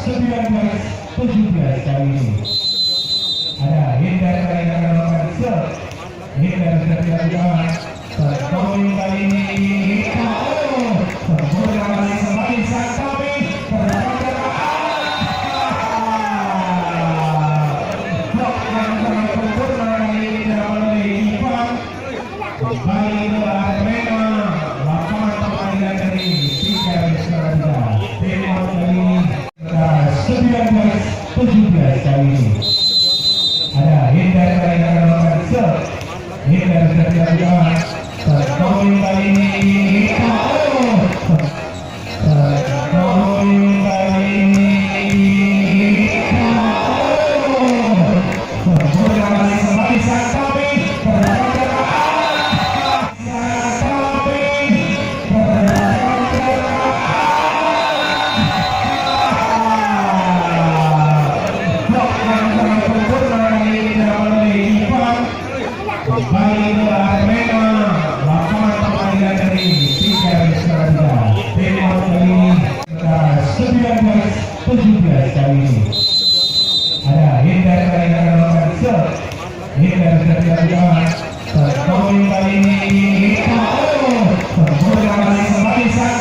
19-17 kali ini. Ada Hindar kali ini akan melakukan serve. Hindar sudah dilakukan. Terpoin kali ini. Sempurna kali kembali sang kami. Blok yang sangat sempurna kali ini tidak oleh Ivan. Kembali ke arena. Lapangan permainan dari Tiga Surakarta. Tema kali ini 19-17 kali ini. Ada Hindar kali ini akan melakukan serve. Hindar sudah dilakukan. Terpoin kali ini. Terpoin kali ini. Sempurna kali kembali sang kami. Kembali ke arena. Lapangan permainan dari Tiga Surakarta. Tema kali ini 19-17 kali ini. Ada Hindar kali ini akan melakukan serve. Hindar sudah dilakukan. Terpoin kali ini. Sempurna kali kembali sang